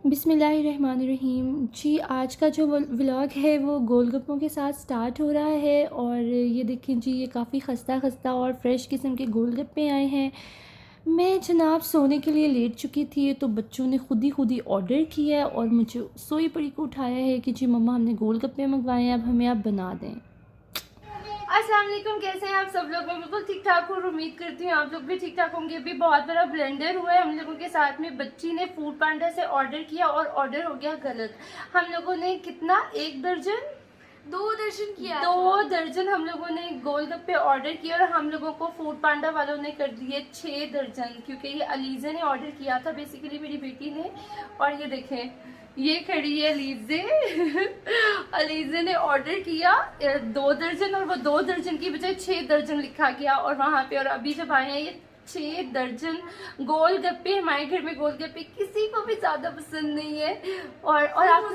बिस्मिल्लाहिर्रहमानिर्रहीम जी। आज का जो व्लॉग है वो गोलगप्पों के साथ स्टार्ट हो रहा है। और ये देखें जी, ये काफ़ी खस्ता खस्ता और फ्रेश किस्म के गोलगप्पे आए हैं। मैं जनाब सोने के लिए लेट चुकी थी, तो बच्चों ने खुद ही ऑर्डर किया और मुझे सोई पड़ी को उठाया है कि जी मम्मा हमने गोलगप्पे मंगवाए हैं, अब हमें आप बना दें। अस्सलाम वालेकुम, कैसे हैं आप सब लोग। मैं बिल्कुल ठीक ठाक हूँ और उम्मीद करती हूँ आप लोग भी ठीक ठाक होंगे। अभी बहुत बड़ा ब्लेंडर हुआ है हम लोगों के साथ में। बच्ची ने फूड पांडा से ऑर्डर किया और ऑर्डर हो गया गलत। हम लोगों ने कितना, 1 दर्जन 2 दर्जन किया, 2 दर्जन हम लोगों ने गोलगप्पे ऑर्डर किए और हम लोगों को फूड पांडा वालों ने कर दिए 6 दर्जन, क्योंकि ये अलीज़ा ने ऑर्डर किया था, बेसिकली मेरी बेटी ने। और ये देखें, ये खड़ी है अलीज़े। अलीज़े ने ऑर्डर किया 2 दर्जन और वो 2 दर्जन की बजाय 6 दर्जन लिखा गया और वहाँ पे। और अभी जब आए हैं ये 6 दर्जन गोलगप्पे। हमारे घर में गोलगप्पे किसी को भी ज्यादा पसंद नहीं है। और आप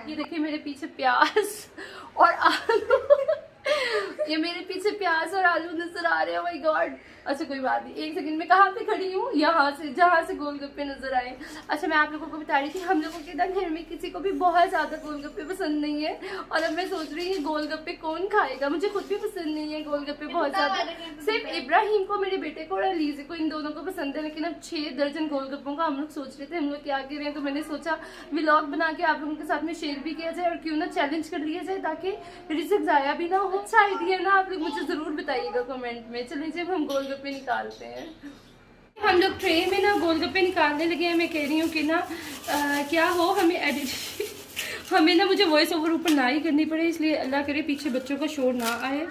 ये देखिए मेरे पीछे प्याज और आलू। ये मेरे पीछे प्याज और आलू नजर आ रहे हैं। My God. अच्छा कोई बात नहीं, एक सेकंड में कहाँ पे खड़ी हूँ, यहाँ से जहाँ से गोलगप्पे नजर आए। अच्छा, मैं आप लोगों को बता रही थी हम लोगों के घर में किसी को भी बहुत ज्यादा गोलगप्पे पसंद नहीं है। और अब मैं सोच रही हूँ गोलगप्पे कौन खाएगा। मुझे खुद भी पसंद नहीं है गोलगप्पे बहुत ज्यादा। सिर्फ इब्राहिम को, मेरे बेटे को और अलीज़े को, इन दोनों को पसंद है। लेकिन अब 6 दर्जन गोलगप्पों का हम लोग सोच रहे थे हम लोग क्या करें, तो मैंने सोचा व्लॉग बना के आप लोगों के साथ में शेयर भी किया जाए और क्यों ना चैलेंज कर लिया जाए, ताकि रिस्क जाया भी ना हो। अच्छा आइडिया ना, आप लोग मुझे जरूर बताइएगा कमेंट में। चलिए जब हम गोलगप्पे निकालते हैं। हम लोग ट्रे में ना गोलगप्पे निकालने लगे हैं। मैं कह रही हूँ कि ना क्या हो, हमें एडिट हमें ना, मुझे वॉइस ओवर ऊपर ना ही करनी पड़े, इसलिए अल्लाह करे पीछे बच्चों का शोर ना आए।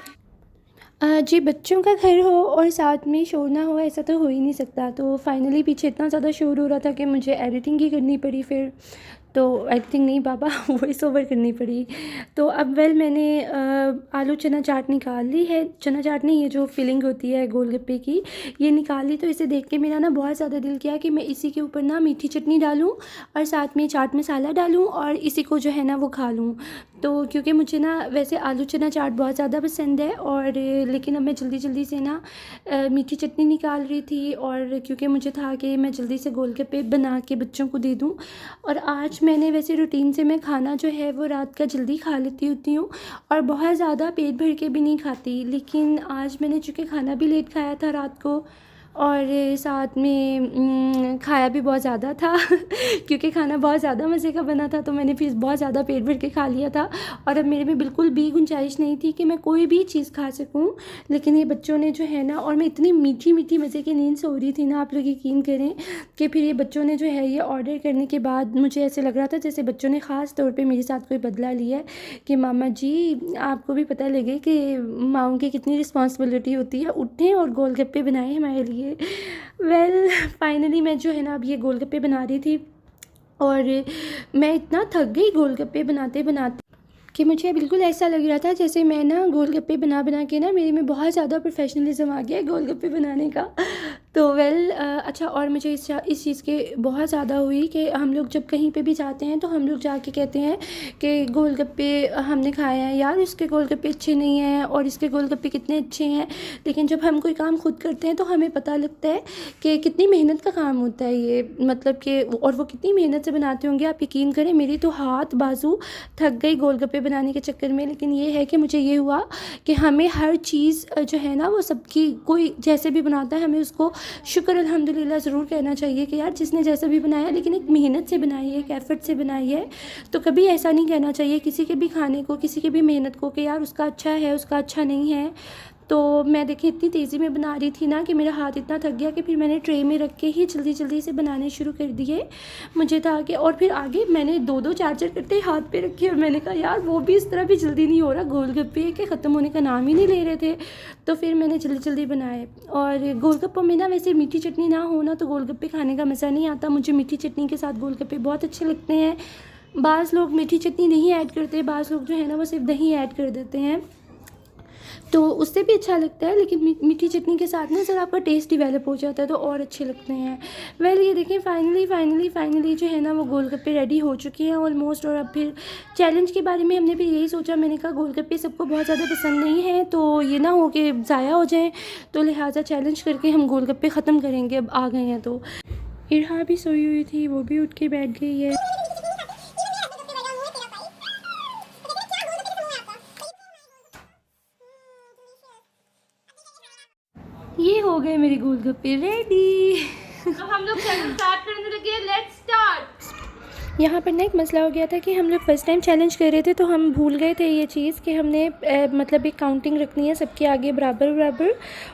जी, बच्चों का घर हो और साथ में शोर ना हो, ऐसा तो हो ही नहीं सकता। तो फाइनली पीछे इतना ज़्यादा शोर हो रहा था कि मुझे एडिटिंग ही करनी पड़ी फिर। तो एडिटिंग नहीं बाबा, वॉइस ओवर करनी पड़ी। तो अब मैंने आलू चना चाट निकाल ली है। चना चाट नहीं, ये जो फिलिंग होती है गोलगप्पे की, ये निकाल ली। तो इसे देख के मेरा ना बहुत ज़्यादा दिल किया कि मैं इसी के ऊपर ना मीठी चटनी डालूँ और साथ में चाट मसाला डालूँ और इसी को जो है ना वो खा लूँ। तो क्योंकि मुझे ना वैसे आलू चना चाट बहुत ज़्यादा पसंद है, और लेकिन अब मैं जल्दी जल्दी से ना मीठी चटनी निकाल रही थी, और क्योंकि मुझे था कि मैं जल्दी से गोलगप्पे बना के बच्चों को दे दूँ। और आज मैंने वैसे रूटीन से मैं खाना जो है वो रात का जल्दी खा लेती होती हूँ और बहुत ज़्यादा पेट भर के भी नहीं खाती। लेकिन आज मैंने चूँकि खाना भी लेट खाया था रात को, और साथ में खाया भी बहुत ज़्यादा था क्योंकि खाना बहुत ज़्यादा मज़े का बना था, तो मैंने फिर बहुत ज़्यादा पेट भर के खा लिया था। और अब मेरे में बिल्कुल भी गुंजाइश नहीं थी कि मैं कोई भी चीज़ खा सकूं। लेकिन ये बच्चों ने जो है ना, और मैं इतनी मीठी मीठी मज़े की नींद सो रही थी ना, आप लोग यकीन करें कि फिर ये बच्चों ने जो है ये ऑर्डर करने के बाद मुझे ऐसे लग रहा था जैसे बच्चों ने ख़ास तौर पर मेरे साथ कोई बदला लिया है कि मामा जी आपको भी पता लगे कि माँओं की कितनी रिस्पॉन्सिबिलिटी होती है, उठें और गोलगप्पे बनाएं हमारे लिए। फाइनली मैं जो है ना अब ये गोलगप्पे बना रही थी, और मैं इतना थक गई गोलगप्पे बनाते बनाते कि मुझे बिल्कुल ऐसा लग रहा था जैसे मैं ना गोलगप्पे बना बना के ना मेरे में बहुत ज़्यादा प्रोफेशनलिज्म आ गया है गोलगप्पे बनाने का। तो अच्छा, और मुझे इस चीज़ की बहुत ज़्यादा हुई कि हम लोग जब कहीं पे भी जाते हैं तो हम लोग जाके कहते हैं कि गोलगप्पे हमने खाए हैं यार, इसके गोलगप्पे अच्छे नहीं हैं और इसके गोलगप्पे कितने अच्छे हैं। लेकिन जब हम कोई काम खुद करते हैं तो हमें पता लगता है कि कितनी मेहनत का काम होता है ये, मतलब कि और वो कितनी मेहनत से बनाते होंगे। आप यकीन करें मेरी तो हाथ बाजू थक गई गोलगप्पे बनाने के चक्कर में। लेकिन ये है कि मुझे ये हुआ कि हमें हर चीज़ जो है ना वो सबकी, कोई जैसे भी बनाता है हमें उसको शुक्र अल्हम्दुलिल्लाह ज़रूर कहना चाहिए कि यार जिसने जैसा भी बनाया लेकिन एक मेहनत से बनाई है, एक एफ़र्ट से बनाई है। तो कभी ऐसा नहीं कहना चाहिए किसी के भी खाने को, किसी की भी मेहनत को कि यार उसका अच्छा है, उसका अच्छा नहीं है। तो मैं देखिए इतनी तेज़ी में बना रही थी ना कि मेरा हाथ इतना थक गया कि फिर मैंने ट्रे में रख के ही जल्दी जल्दी से बनाने शुरू कर दिए। मुझे था कि, और फिर आगे मैंने 2-2 4-4 करते हाथ पे रखे और मैंने कहा यार वो भी इस तरह भी जल्दी नहीं हो रहा, गोलगप्पे के ख़त्म होने का नाम ही नहीं ले रहे थे। तो फिर मैंने जल्दी जल्दी बनाए। और गोलगप्पों में ना वैसे मीठी चटनी ना हो ना तो गोलगप्पे खाने का मज़ा नहीं आता। मुझे मीठी चटनी के साथ गोलगप्पे बहुत अच्छे लगते हैं। बाज़ लोग मीठी चटनी नहीं ऐड करते, बाज़ लोग जो है ना वो सिर्फ दही ऐड कर देते हैं, तो उससे भी अच्छा लगता है। लेकिन मीठी चटनी के साथ ना ज़रा आपका टेस्ट डिवेलप हो जाता है तो और अच्छे लगते हैं। ये देखें फाइनली जो है ना वो गोलगप्पे रेडी हो चुके हैं ऑलमोस्ट। और अब फिर चैलेंज के बारे में हमने फिर यही सोचा, मैंने कहा गोलगप्पे सबको बहुत ज़्यादा पसंद नहीं है तो ये ना हो कि ज़ाया हो जाए, तो लिहाजा चैलेंज करके हम गोलगप्पे ख़त्म करेंगे अब आ गए हैं तो। इरहा भी सोई हुई थी, वो भी उठ के बैठ गई है। ये हो गए मेरे गोलगप्पे रेडी। अब हम लोग चैलेंज स्टार्ट करने लगे, लेट्स स्टार्ट। यहाँ पर ना एक मसला हो गया था कि हम लोग फर्स्ट टाइम चैलेंज कर रहे थे, तो हम भूल गए थे ये चीज़ कि हमने मतलब एक काउंटिंग रखनी है सबके आगे बराबर बराबर,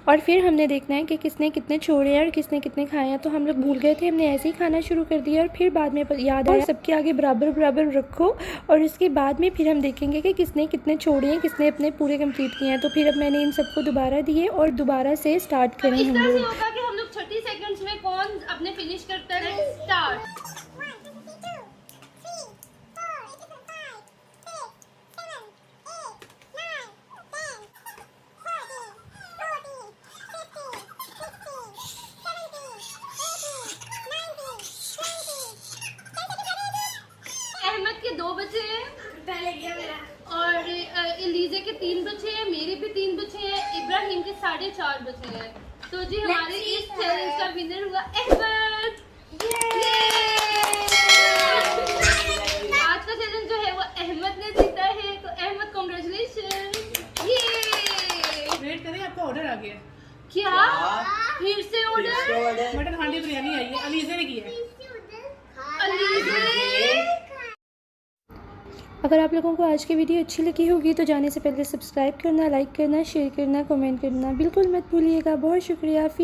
और फिर हमने देखना है कि किसने कितने छोड़े हैं और किसने कितने खाए हैं। तो हम लोग भूल गए थे, हमने ऐसे ही खाना शुरू कर दिया और फिर बाद में याद आया सबके आगे बराबर बराबर रखो, और उसके बाद में फिर हम देखेंगे कि किसने कितने छोड़े हैं, किसने अपने पूरे कंप्लीट किए हैं। तो फिर अब मैंने इन सबको दोबारा दिए और दोबारा से स्टार्ट करें इस हम तरह से लोग। होगा कि हम लोग 30 सेकंड्स में कौन अपने फिनिश करता है। Let's start. अहमद के 2 बचे हैं, पहले गया मेरा, और इलीजे के 3 बचे हैं, मेरे भी 3 बचे हैं, इब्राहिम के 4.5 बचे हैं। तो जी हमारे इस चैलेंज का विनर हुआ अहमद। आज का चैलेंज जो है वो अहमद ने जीता है, तो अहमद कांग्रेचुलेशन। वेट करें, आपका ऑर्डर आ गया है। क्या फिर से ऑर्डर? मटन हांडी बिरयानी आई है, अलीजे ने की है। अलीजे, अगर आप लोगों को आज की वीडियो अच्छी लगी होगी तो जाने से पहले सब्सक्राइब करना, लाइक करना, शेयर करना, कमेंट करना बिल्कुल मत भूलिएगा। बहुत शुक्रिया। फिर